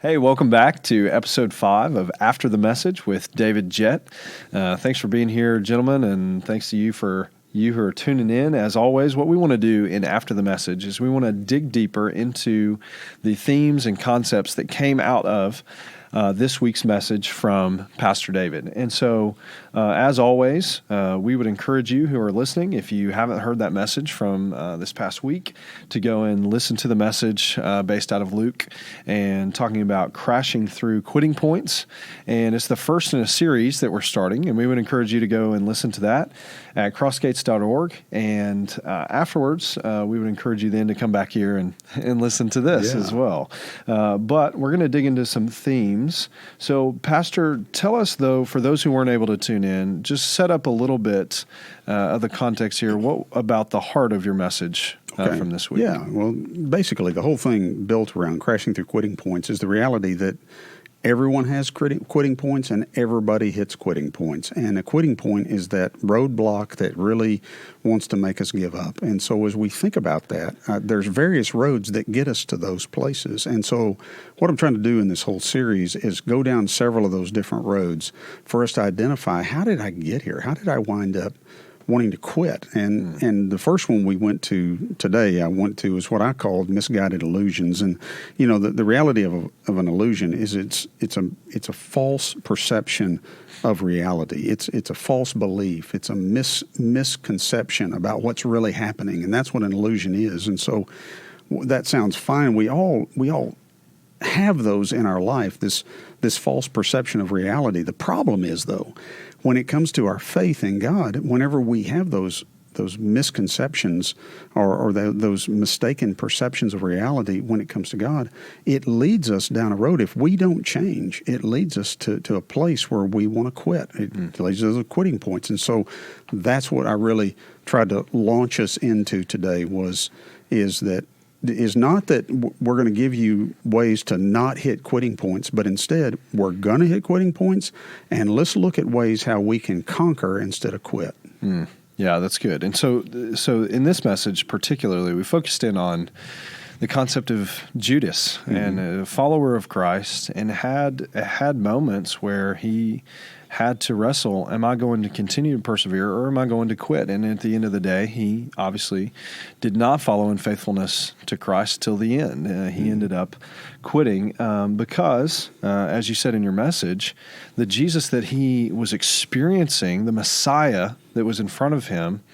Hey, welcome back to episode 5 of After the Message with David Jett. Thanks for being here, gentlemen, and thanks to you who are tuning in. As always, what we want to do in After the Message is we want to dig deeper into the themes and concepts that came out of this week's message from Pastor David. And so, as always, we would encourage you who are listening, if you haven't heard that message from this past week, to go and listen to the message based out of Luke and talking about crashing through quitting points. And it's the first in a series that we're starting, and we would encourage you to go and listen to that at crossgates.org. And afterwards, we would encourage you then to come back here and listen to this as well. But we're going to dig into some themes. So, Pastor, tell us, though, for those who weren't able to tune in, just set up a little bit of the context here. What about the heart of your message from this week? Yeah, well, basically, the whole thing built around crashing through quitting points is the reality that everyone has quitting points and everybody hits quitting points. And a quitting point is that roadblock that really wants to make us give up. And so as we think about that, there's various roads that get us to those places. And so what I'm trying to do in this whole series is go down several of those different roads for us to identify, how did I get here? How did I wind up wanting to quit? And the first one we went to today, was what I called Misguided Illusions. And you know, the reality of an illusion is it's a false perception of reality. It's a false belief. It's a misconception about what's really happening, and that's what an illusion is. And so that sounds fine. We all have those in our life, this false perception of reality. The problem is, though, when it comes to our faith in God, whenever we have those misconceptions or those mistaken perceptions of reality when it comes to God, it leads us down a road. If we don't change, it leads us to a place where we want to quit. It leads us to quitting points. And so that's what I really tried to launch us into today is not that we're going to give you ways to not hit quitting points, but instead we're going to hit quitting points, and let's look at ways how we can conquer instead of quit. Yeah, that's good. And so in this message particularly, we focused in on the concept of Judas and a follower of Christ, and had moments where he had to wrestle, am I going to continue to persevere or am I going to quit? And at the end of the day, he obviously did not follow in faithfulness to Christ till the end. He ended up quitting because, as you said in your message, the Jesus that he was experiencing, the Messiah that was in front of him,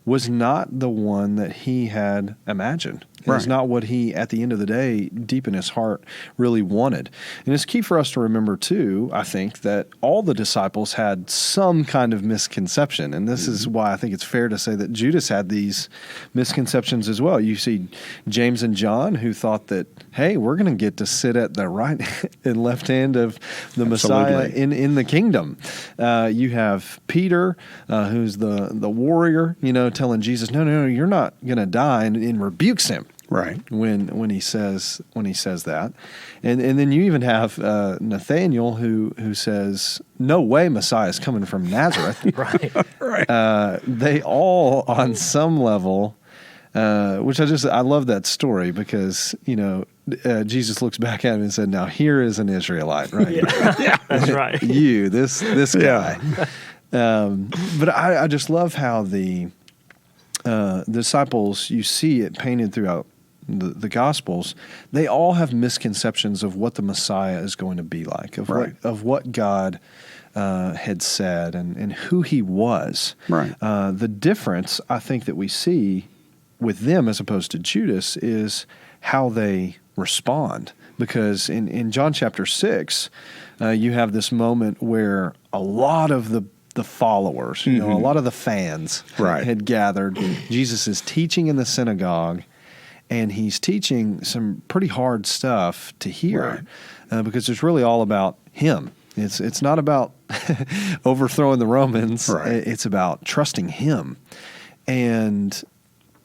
was not the one that he had imagined. It was not what he, at the end of the day, deep in his heart, really wanted. And it's key for us to remember, too, I think, that all the disciples had some kind of misconception. And this is why I think it's fair to say that Judas had these misconceptions as well. You see James and John, who thought that, hey, we're going to get to sit at the right and left hand of the Messiah in the kingdom. You have Peter, who's the warrior, telling Jesus, no, you're not going to die, and rebukes him. Right. When he says that. And then you even have Nathaniel who says, no way Messiah is coming from Nazareth. Right. They all on some level, which I love that story because, Jesus looks back at him and said, now here is an Israelite, right? Yeah, that's right. You, this guy. But I just love how the disciples, you see it painted throughout the Gospels, they all have misconceptions of what the Messiah is going to be like, of what God had said and who he was. Right. The difference, I think, that we see with them as opposed to Judas is how they respond. Because in John chapter 6, you have this moment where a lot of the followers, a lot of the fans had gathered. Jesus is teaching in the synagogue, and he's teaching some pretty hard stuff to hear because it's really all about him. It's not about overthrowing the Romans. Right. It's about trusting him. And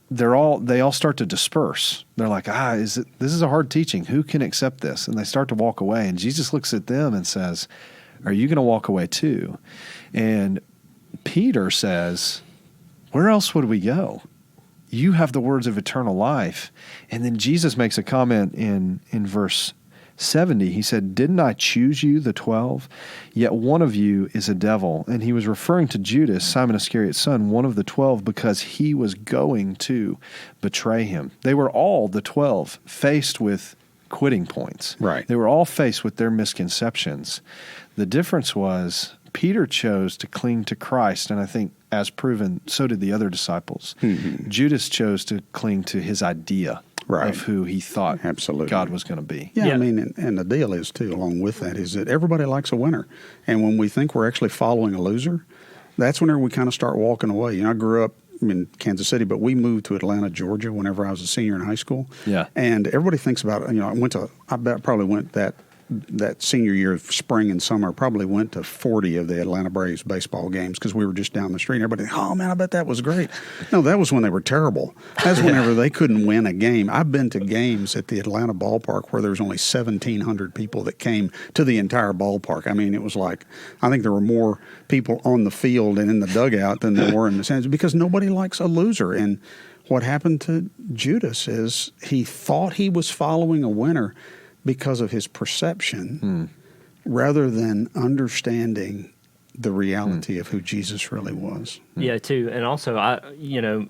they all start to disperse. They're like, this is a hard teaching. Who can accept this? And they start to walk away. And Jesus looks at them and says, are you going to walk away too? And Peter says, where else would we go? You have the words of eternal life. And then Jesus makes a comment in verse 70, he said, "Didn't I choose you, the 12? Yet one of you is a devil." And he was referring to Judas, Simon Iscariot's son, one of the 12, because he was going to betray him. They were all, the 12, faced with quitting points. Right. They were all faced with their misconceptions. The difference was Peter chose to cling to Christ, and I think, as proven, so did the other disciples. Mm-hmm. Judas chose to cling to his idea of who he thought Absolutely. God was going to be. Yeah, I mean, and the deal is, too, along with that, is that everybody likes a winner. And when we think we're actually following a loser, that's whenever we kind of start walking away. You know, I grew up in Kansas City, but we moved to Atlanta, Georgia, whenever I was a senior in high school. Yeah. And everybody thinks about, I probably went that senior year of spring and summer, probably went to 40 of the Atlanta Braves baseball games because we were just down the street. Everybody, oh, man, I bet that was great. No, that was when they were terrible. That's whenever they couldn't win a game. I've been to games at the Atlanta ballpark where there was only 1,700 people that came to the entire ballpark. I mean, it was like, I think there were more people on the field and in the dugout than there were in the stands because nobody likes a loser. And what happened to Judas is he thought he was following a winner because of his perception rather than understanding the reality of who Jesus really was. Yeah, too. And also,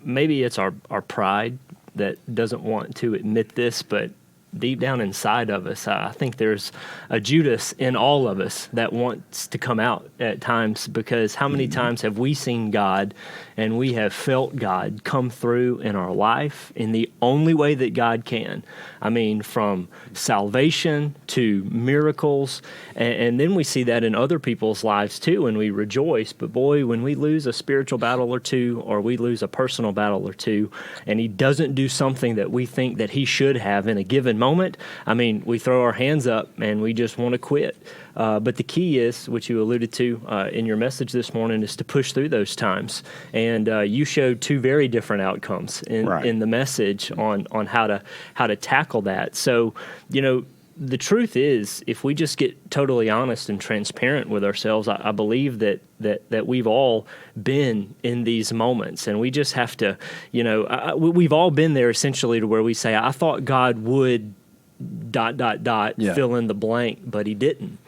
maybe it's our pride that doesn't want to admit this, but deep down inside of us, I think there's a Judas in all of us that wants to come out at times, because how many times have we seen God and we have felt God come through in our life in the only way that God can? I mean, from salvation to miracles, and then we see that in other people's lives too, and we rejoice. But boy, when we lose a spiritual battle or two, or we lose a personal battle or two, and he doesn't do something that we think that he should have in a given moment, I mean, we throw our hands up and we just want to quit. But the key is, which you alluded to in your message this morning, is to push through those times. And you showed two very different outcomes in the message on how to tackle that. So, the truth is, if we just get totally honest and transparent with ourselves, I believe that we've all been in these moments, and we just have to, we've all been there essentially to where we say, I thought God would ... fill in the blank, but he didn't.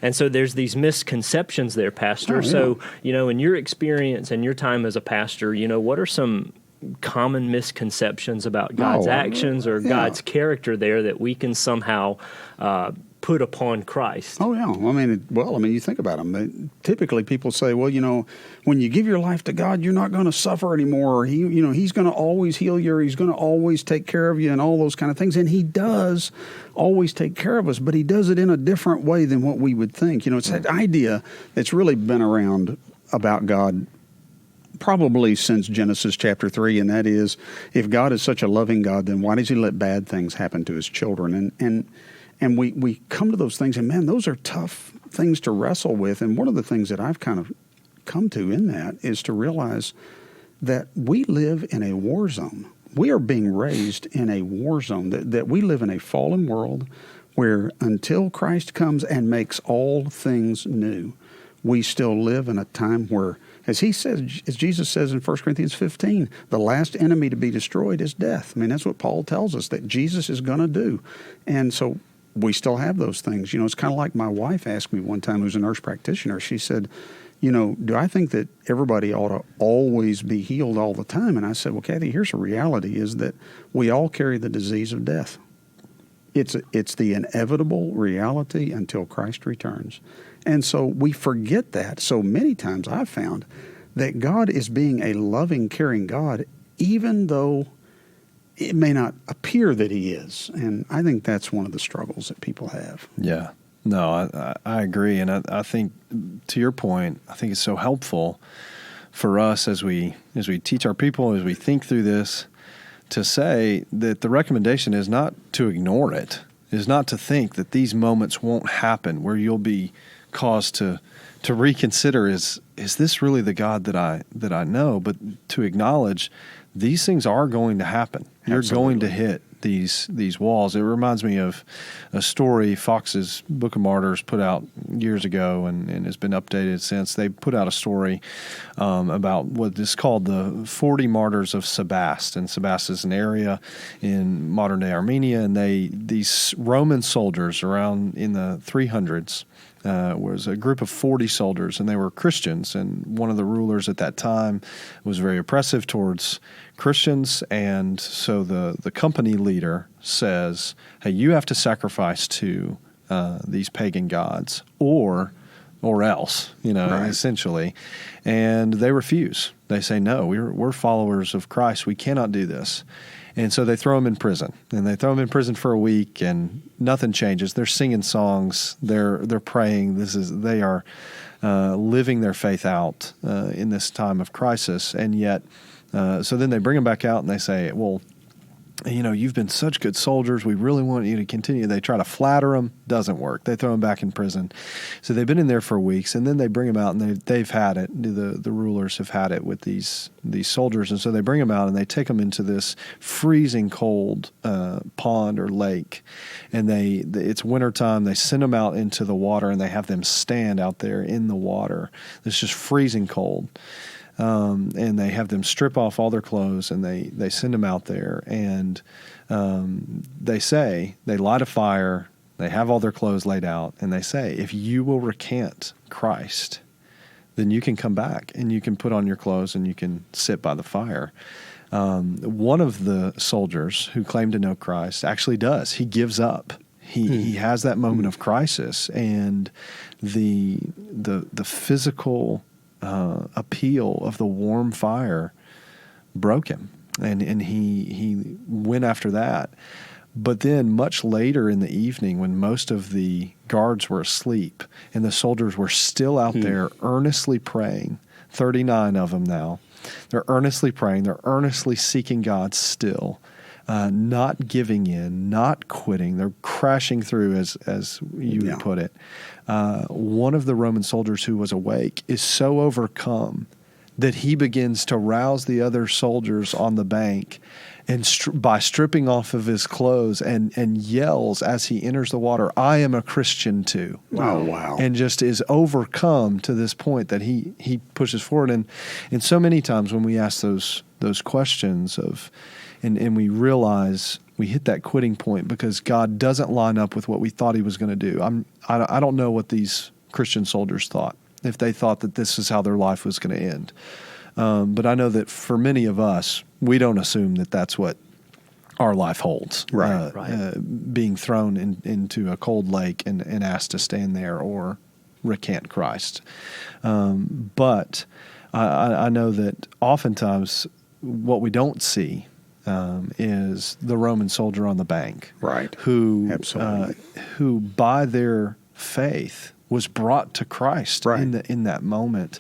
And so there's these misconceptions there, Pastor. So, in your experience and your time as a pastor, what are some common misconceptions about God's actions or God's character there that we can somehow put upon Christ? Oh, yeah. I mean, you think about them. Typically, people say, well, when you give your life to God, you're not going to suffer anymore. Or he's going to always heal you, or he's going to always take care of you, and all those kind of things. And he does always take care of us, but he does it in a different way than what we would think. It's that idea that's really been around about God probably since Genesis chapter 3, and that is, if God is such a loving God, then why does he let bad things happen to his children? And we come to those things, and man, those are tough things to wrestle with. And one of the things that I've kind of come to in that is to realize that we live in a war zone. We are being raised in a war zone, that we live in a fallen world where until Christ comes and makes all things new, we still live in a time where, as Jesus says in 1 Corinthians 15, the last enemy to be destroyed is death. I mean, that's what Paul tells us that Jesus is going to do. And so we still have those things. It's kind of like my wife asked me one time, who's a nurse practitioner. She said, do I think that everybody ought to always be healed all the time? And I said, well, Kathy, here's the reality, is that we all carry the disease of death. It's the inevitable reality until Christ returns. And so we forget that. So many times I've found that God is being a loving, caring God, even though it may not appear that he is. And I think that's one of the struggles that people have. Yeah. No, I agree. And I think, to your point, I think it's so helpful for us as we teach our people, as we think through this, to say that the recommendation is not to ignore it, is not to think that these moments won't happen where you'll be caused to reconsider, is this really the God that I know? But to acknowledge these things are going to happen. You're Absolutely. going to hit these walls. It reminds me of a story Fox's Book of Martyrs put out years ago and has been updated since. They put out a story about what is called the 40 Martyrs of Sebast. And Sebast is an area in modern-day Armenia, and these Roman soldiers around in the 300s was a group of 40 soldiers, and they were Christians. And one of the rulers at that time was very oppressive towards Christians, and so the company leader says, hey, you have to sacrifice to these pagan gods or else, Right. essentially. And they refuse. They say, no, we're followers of Christ. We cannot do this. And so they throw him in prison, and they throw him in prison for a week, and nothing changes. They're singing songs, they're praying. They are living their faith out in this time of crisis, and yet, so then they bring him back out, and they say, well, you've been such good soldiers. We really want you to continue. They try to flatter him. Doesn't work. They throw him back in prison. So they've been in there for weeks, and then they bring him out, and they've had it. The rulers have had it with these soldiers, and so they bring him out, and they take him into this freezing cold pond or lake, and it's wintertime. They send them out into the water, and they have them stand out there in the water. It's just freezing cold. And they have them strip off all their clothes, and they send them out there, and they light a fire, they have all their clothes laid out, and they say, if you will recant Christ, then you can come back, and you can put on your clothes, and you can sit by the fire. One of the soldiers who claimed to know Christ actually does. He gives up. He has that moment of crisis, and the physical appeal of the warm fire broke him, and he went after that. But then much later in the evening, when most of the guards were asleep and the soldiers were still out there earnestly praying, 39 of them now, they're earnestly praying, they're earnestly seeking God still, not giving in, not quitting. They're crashing through, as you would put it. One of the Roman soldiers who was awake is so overcome that he begins to rouse the other soldiers on the bank, and by stripping off of his clothes and yells as he enters the water, I am a Christian too. Oh, wow. And just is overcome to this point that he pushes forward. And so many times when we ask those questions and we realize we hit that quitting point because God doesn't line up with what we thought he was going to do. I don't know what these Christian soldiers thought, if they thought that this is how their life was going to end. But I know that for many of us, we don't assume that that's what our life holds. Right. Being thrown into a cold lake and asked to stand there or recant Christ. But I know that oftentimes what we don't see is the Roman soldier on the bank, Right. Who Absolutely. Who by their faith was brought to Christ Right. in that moment,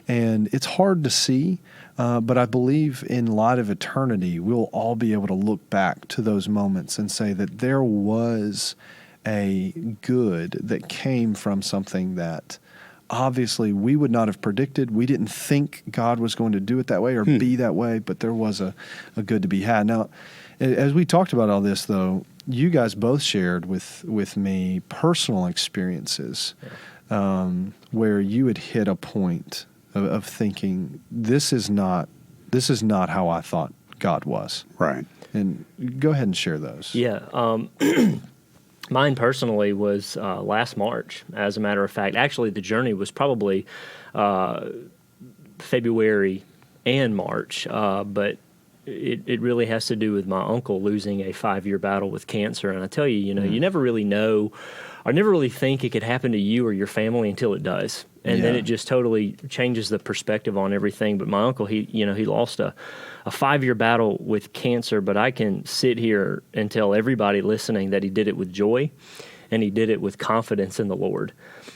and it's hard to see, but I believe in light of eternity, we'll all be able to look back to those moments and say that there was a good that came from something that obviously we would not have predicted. We didn't think God was going to do it that way or be that way, but there was a good to be had. Now, as we talked about all this, though, you guys both shared with me personal experiences where you had hit a point of thinking, this is not how I thought God was. Right. And go ahead and share those. Yeah. Mine personally was last March, as a matter of fact. Actually, the journey was probably February and March, but it really has to do with my uncle losing a 5-year battle with cancer. And I tell you, you never really know, or never really think it could happen to you or your family until it does. And then it just totally changes the perspective on everything. But my uncle, he lost a 5-year battle with cancer, but I can sit here and tell everybody listening that he did it with joy, and he did it with confidence in the Lord.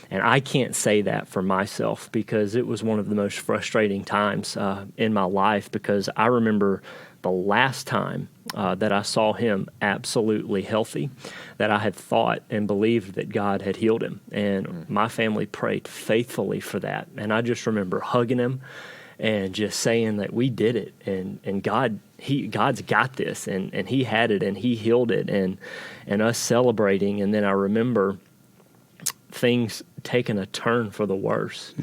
And I can't say that for myself, because it was one of the most frustrating times in my life, because I remember the last time that I saw him absolutely healthy, that I had thought and believed that God had healed him. And my family prayed faithfully for that. And I just remember hugging him and just saying that we did it, and God's got this, and he had it, and he healed it, and us celebrating. And then I remember things taking a turn for the worse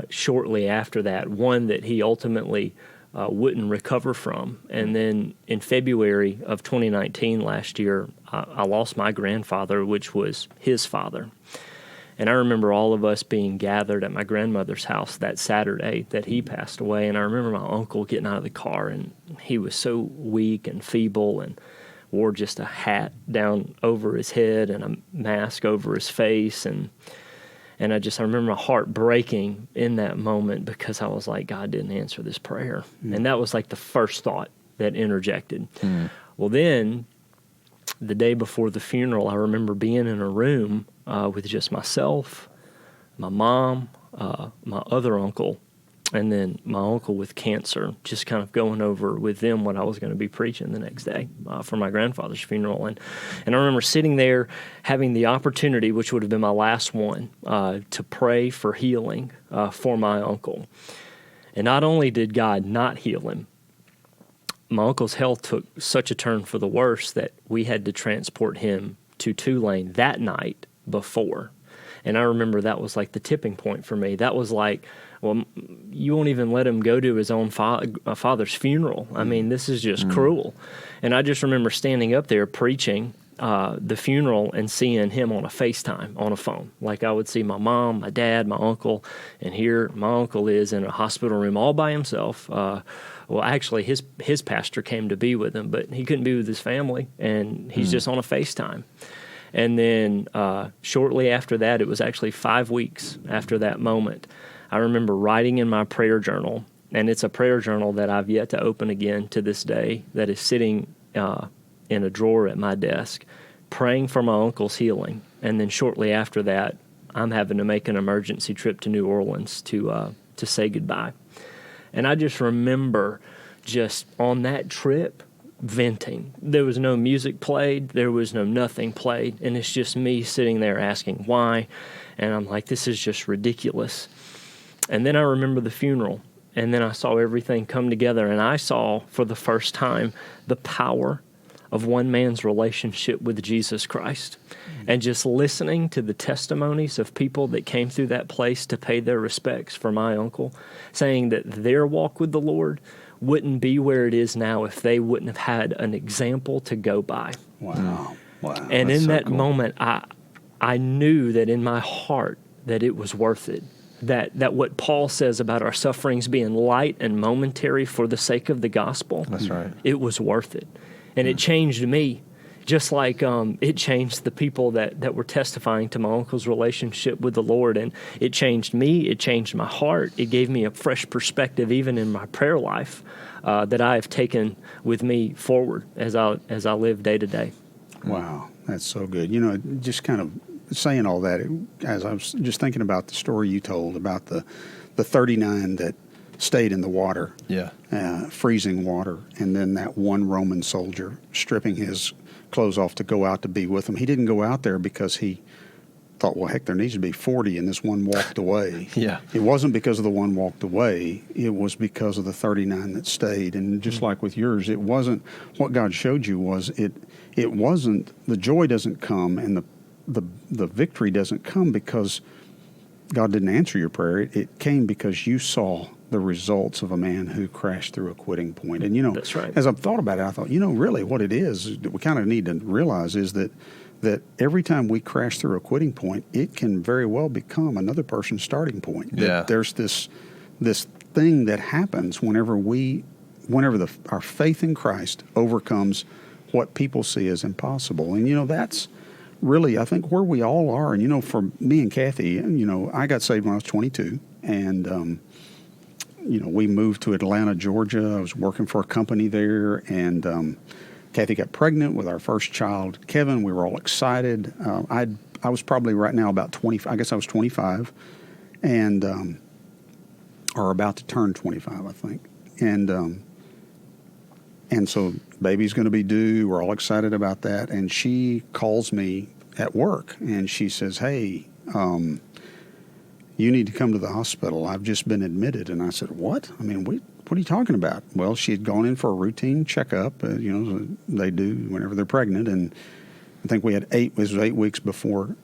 shortly after that, one that he ultimately wouldn't recover from. And then in February of 2019, last year, I lost my grandfather, which was his father. And I remember all of us being gathered at my grandmother's house that Saturday that he passed away. And I remember my uncle getting out of the car, and he was so weak and feeble and wore just a hat down over his head and a mask over his face. And I remember my heart breaking in that moment, because I was like, God didn't answer this prayer. And that was like the first thought that interjected. Well, then the day before the funeral, I remember being in a room with just myself, my mom, my other uncle, and then my uncle with cancer, just kind of going over with them what I was going to be preaching the next day for my grandfather's funeral. And I remember sitting there having the opportunity, which would have been my last one, to pray for healing for my uncle. And not only did God not heal him, my uncle's health took such a turn for the worse that we had to transport him to Tulane that night before. And I remember that was like the tipping point for me. That was like, well, you won't even let him go to his own father's funeral. I mean, this is just cruel. And I just remember standing up there preaching the funeral and seeing him on a FaceTime, on a phone. Like I would see my mom, my dad, my uncle, and here my uncle is in a hospital room all by himself. Well, actually, his pastor came to be with him, but he couldn't be with his family, and he's just on a FaceTime. And then shortly after that, it was actually 5 weeks after that moment, I remember writing in my prayer journal, and it's a prayer journal that I've yet to open again to this day, that is sitting in a drawer at my desk, praying for my uncle's healing. And then shortly after that, I'm having to make an emergency trip to New Orleans to say goodbye. And I just remember just on that trip venting. There was no music played. There was no nothing played. And it's just me sitting there asking why. And I'm like, this is just ridiculous. And then I remember the funeral. And then I saw everything come together. And I saw for the first time the power of one man's relationship with Jesus Christ. And just listening to the testimonies of people that came through that place to pay their respects for my uncle, saying that their walk with the Lord wouldn't be where it is now if they wouldn't have had an example to go by. Wow. And in that moment, I knew that in my heart that it was worth it. That what Paul says about our sufferings being light and momentary for the sake of the gospel, that's right. It was worth it. And it changed me, just like it changed the people that were testifying to my uncle's relationship with the Lord. And it changed me. It changed my heart. It gave me a fresh perspective, even in my prayer life, that I have taken with me forward as I live day to day. Wow, that's so good. You know, just kind of saying all that, as I was just thinking about the story you told about the 39 that stayed in the water, freezing water, and then that one Roman soldier stripping his clothes off to go out to be with him. He didn't go out there because he thought, well, heck, there needs to be 40, and this one walked away. It wasn't because of the one walked away. It was because of the 39 that stayed. And just like with yours, it wasn't what God showed you was it wasn't, the joy doesn't come and the victory doesn't come because God didn't answer your prayer. It came because you saw the results of a man who crashed through a quitting point. And, you know, that's right. As I've thought about it, I thought, you know, really what it is that we kind of need to realize is that every time we crash through a quitting point, it can very well become another person's starting point. Yeah. There's this thing that happens whenever our faith in Christ overcomes what people see as impossible. And, you know, that's really, I think, where we all are. And, you know, for me and Kathy, you know, I got saved when I was 22, and, you know, we moved to Atlanta, Georgia. I was working for a company there, and Kathy got pregnant with our first child, Kevin. We were all excited. I was probably right now about 20. I guess I was 25, and or about to turn 25, I think. And so baby's going to be due. We're all excited about that. And she calls me at work, and she says, "Hey, you you need to come to the hospital. I've just been admitted. And I said, what? I mean, what are you talking about? Well, she had gone in for a routine checkup, they do whenever they're pregnant. And I think it was 8 weeks before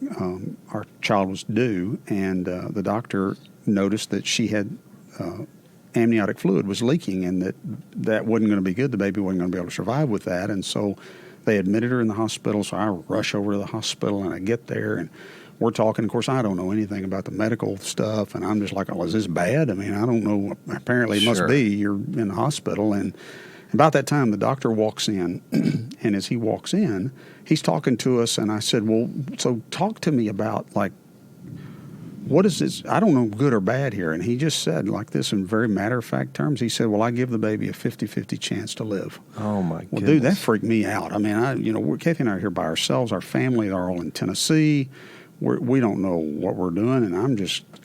our child was due. And the doctor noticed that she had amniotic fluid was leaking, and that wasn't going to be good. The baby wasn't going to be able to survive with that. And so they admitted her in the hospital. So I rush over to the hospital, and I get there, and we're talking. Of course, I don't know anything about the medical stuff, and I'm just like, oh, is this bad? I mean, I don't know. Apparently it must be. You're in the hospital. And about that time, the doctor walks in, and as he walks in, he's talking to us, and I said, well, so talk to me about, like, what is this? I don't know good or bad here. And he just said like this in very matter-of-fact terms. He said, well, I give the baby a 50-50 chance to live. Oh, my goodness. Well, dude, that freaked me out. I mean, Kathy and I are here by ourselves. Our family are all in Tennessee. We don't know what we're doing, and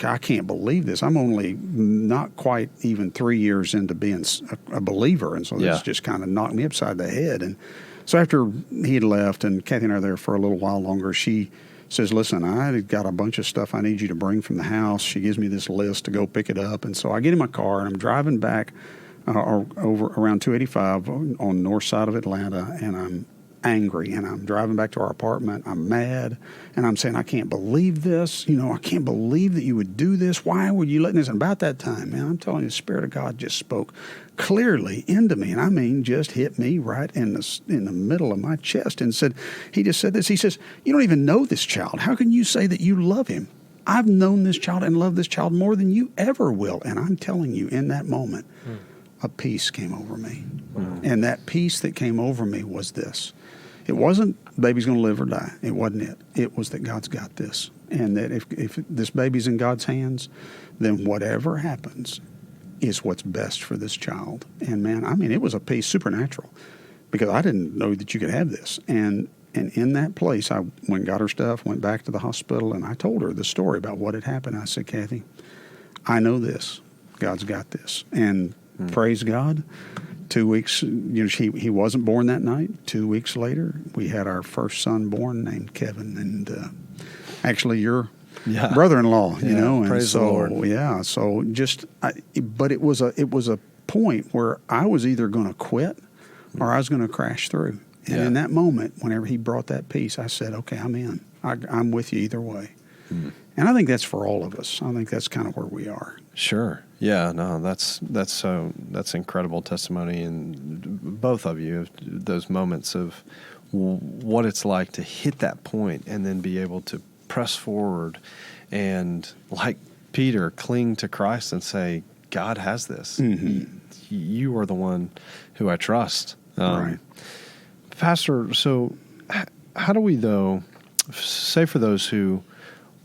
I can't believe this. I'm only not quite even 3 years into being a believer, and so this just kind of knocked me upside the head. And so after he had left, and Kathy and I are there for a little while longer, she says, listen, I got a bunch of stuff I need you to bring from the house. She gives me this list to go pick it up. And so I get in my car, and I'm driving back over around 285 on the north side of Atlanta, and I'm angry, and I'm driving back to our apartment. I'm mad, and I'm saying, I can't believe this. I can't believe that you would do this. Why would you let this? And about that time, man, I'm telling you, the Spirit of God just spoke clearly into me, and I mean, just hit me right in the middle of my chest, and he just said this. He says, you don't even know this child. How can you say that you love him? I've known this child and loved this child more than you ever will. And I'm telling you, in that moment, a peace came over me. And that peace that came over me was this. It wasn't baby's going to live or die. It wasn't it. It was that God's got this. And that if this baby's in God's hands, then whatever happens is what's best for this child. And man, I mean, it was a peace supernatural, because I didn't know that you could have this. And in that place, I went and got her stuff, went back to the hospital, and I told her the story about what had happened. I said, Kathy, I know this. God's got this. And praise God, 2 weeks, he wasn't born that night. 2 weeks later, we had our first son born named Kevin. And actually, your brother-in-law, and praise so, the Lord. Yeah, so but it was a point where I was either going to quit or I was going to crash through. And in that moment, whenever he brought that peace, I said, okay, I'm in. I'm with you either way. And I think that's for all of us. I think that's kind of where we are. Sure. Yeah. No. That's incredible testimony, and both of you, those moments of what it's like to hit that point and then be able to press forward and, like Peter, cling to Christ and say, God has this. You are the one who I trust. Right. Pastor, so how do we, though, say for those who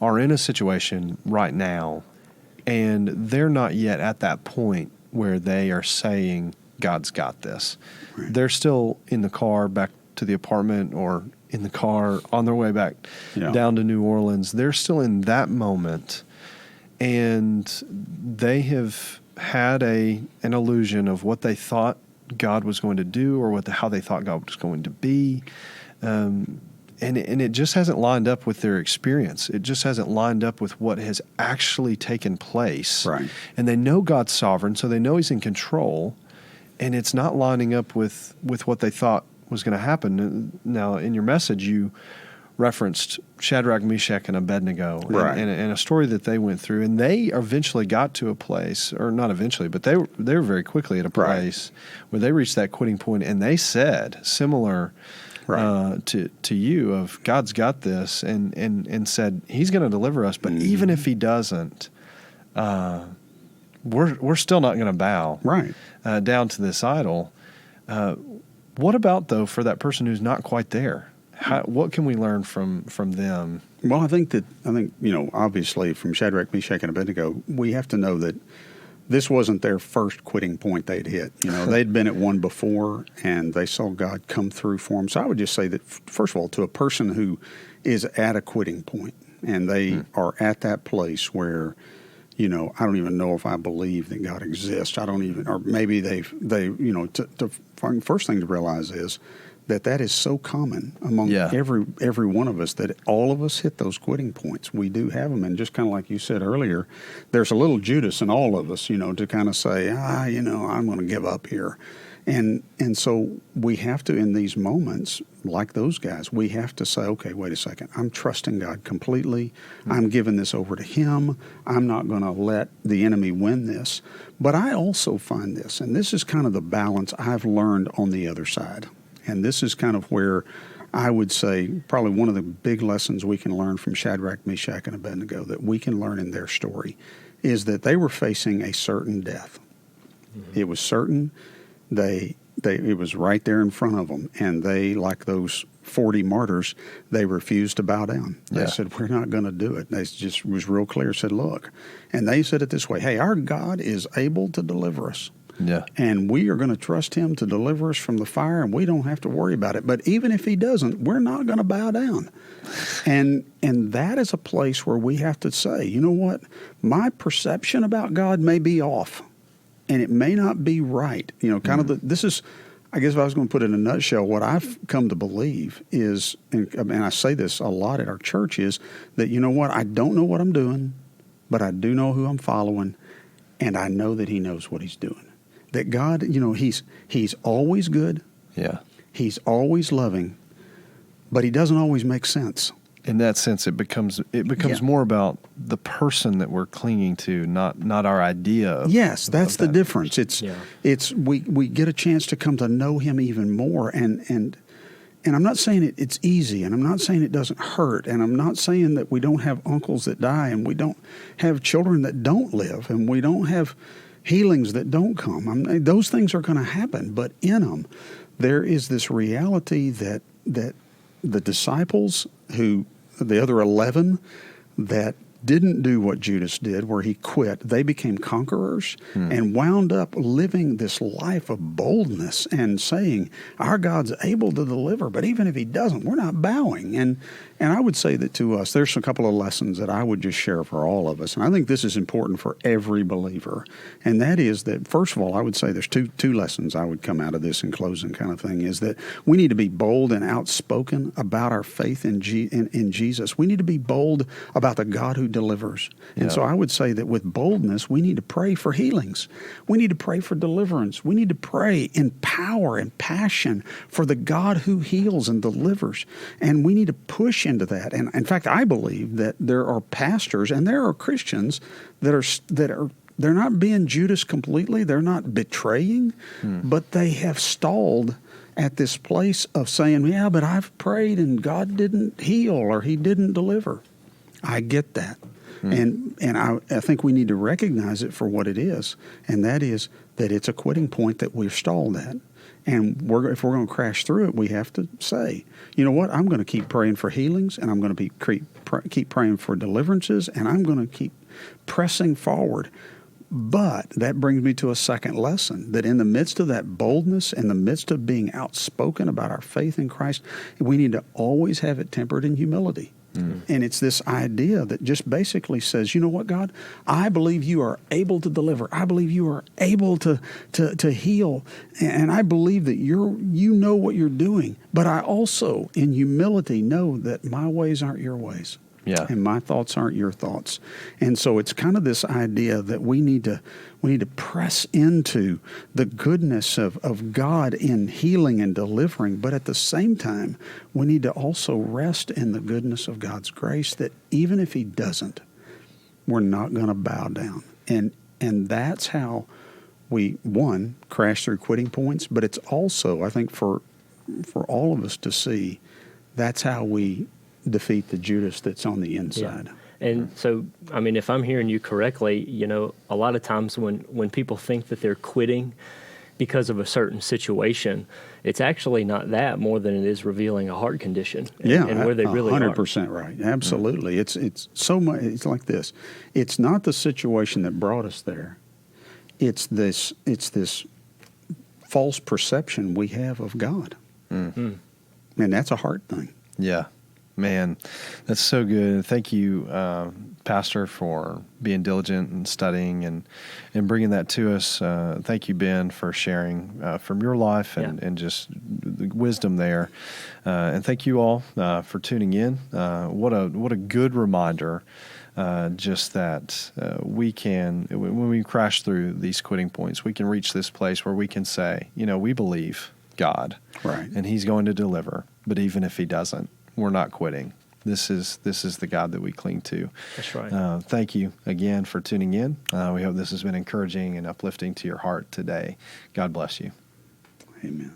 are in a situation right now and they're not yet at that point where they are saying, God's got this. Right. They're still in the car back to the apartment, or in the car on their way back down to New Orleans. They're still in that moment, and they have had an illusion of what they thought God was going to do, or how they thought God was going to be. And it just hasn't lined up with their experience. It just hasn't lined up with what has actually taken place. Right. And they know God's sovereign, so they know He's in control, and it's not lining up with what they thought was going to happen. Now, in your message, you referenced Shadrach, Meshach, and Abednego, right, and a story that they went through. And they eventually got to a place, or not eventually, but they were very quickly at a place where they reached that quitting point, and they said, similar to you, of God's got this, and said He's going to deliver us, but even if He doesn't, we're still not going to bow down to this idol. What about, though, for that person who's not quite there? What can we learn from them? Well, I think obviously from Shadrach, Meshach, and Abednego, we have to know that this wasn't their first quitting point they'd hit. They'd been at one before, and they saw God come through for them. So I would just say that, first of all, to a person who is at a quitting point, and they are at that place where, I don't even know if I believe that God exists. I don't even, or maybe the first thing to realize is that is so common among Yeah. every one of us, that all of us hit those quitting points. We do have them. And just kind of like you said earlier, there's a little Judas in all of us, to kind of say, I'm going to give up here. And so we have to, in these moments, like those guys, we have to say, okay, wait a second. I'm trusting God completely. I'm giving this over to Him. I'm not going to let the enemy win this. But I also find this, and this is kind of the balance I've learned on the other side. And this is kind of where I would say probably one of the big lessons we can learn from Shadrach, Meshach, and Abednego, that we can learn in their story, is that they were facing a certain death. Mm-hmm. It was certain. It was right there in front of them. And they, like those 40 martyrs, they refused to bow down. They said, we're not going to do it. They just was real clear, said, look. And they said it this way, hey, our God is able to deliver us. Yeah. And we are going to trust Him to deliver us from the fire, and we don't have to worry about it. But even if He doesn't, we're not going to bow down. And that is a place where we have to say, you know what? My perception about God may be off, and it may not be right. This is, I guess if I was going to put it in a nutshell, what I've come to believe is, and I say this a lot at our church, is that, you know what? I don't know what I'm doing, but I do know who I'm following, and I know that He knows what He's doing. That God, He's always good. Yeah. He's always loving, but He doesn't always make sense. In that sense, it becomes more about the person that we're clinging to, not our idea of. Yes, that's the difference. Person. It's we get a chance to come to know Him even more, and I'm not saying it's easy, and I'm not saying it doesn't hurt, and I'm not saying that we don't have uncles that die, and we don't have children that don't live, and we don't have healings that don't come. Those things are going to happen, but in them, there is this reality that the disciples, the other 11, that didn't do what Judas did, where he quit, they became conquerors and wound up living this life of boldness and saying, our God's able to deliver, but even if He doesn't, we're not bowing. And I would say that to us, there's a couple of lessons that I would just share for all of us. And I think this is important for every believer. And that is that, first of all, I would say there's two lessons I would come out of this in closing kind of thing, is that we need to be bold and outspoken about our faith in Jesus. We need to be bold about the God who delivers. And so I would say that with boldness, we need to pray for healings. We need to pray for deliverance. We need to pray in power and passion for the God who heals and delivers. And we need to push into that. And in fact, I believe that there are pastors and there are Christians that are they're not being Judas completely. They're not betraying, but they have stalled at this place of saying, yeah, but I've prayed and God didn't heal or He didn't deliver. I get that. And I think we need to recognize it for what it is, and that is that it's a quitting point that we're stalled at. And if we're going to crash through it, we have to say, you know what, I'm going to keep praying for healings, and I'm going to keep praying for deliverances, and I'm going to keep pressing forward. But that brings me to a second lesson, that in the midst of that boldness, in the midst of being outspoken about our faith in Christ, we need to always have it tempered in humility. And it's this idea that just basically says, you know what, God, I believe You are able to deliver. I believe You are able to heal. And I believe that you know what You're doing. But I also, in humility, know that my ways aren't Your ways. Yeah. And my thoughts aren't Your thoughts. And so it's kind of this idea that we need to press into the goodness of God in healing and delivering, but at the same time, we need to also rest in the goodness of God's grace, that even if He doesn't, we're not going to bow down. And that's how we, one, crash through quitting points, but it's also, I think, for all of us to see, that's how we defeat the Judas that's on the inside. Yeah. And so, I mean, if I'm hearing you correctly, a lot of times when people think that they're quitting because of a certain situation, it's actually not that more than it is revealing a heart condition and where they really 100% right. Absolutely. It's so much. It's like this. It's not the situation that brought us there. It's this false perception we have of God. And that's a heart thing. Yeah. Man, that's so good. Thank you, Pastor, for being diligent and studying and bringing that to us. Thank you, Ben, for sharing from your life and just the wisdom there. And thank you all for tuning in. What a good reminder, just that we can, when we crash through these quitting points, we can reach this place where we can say, we believe God, right, and He's going to deliver. But even if He doesn't, we're not quitting. This is the God that we cling to. That's right. Thank you again for tuning in. We hope this has been encouraging and uplifting to your heart today. God bless you. Amen.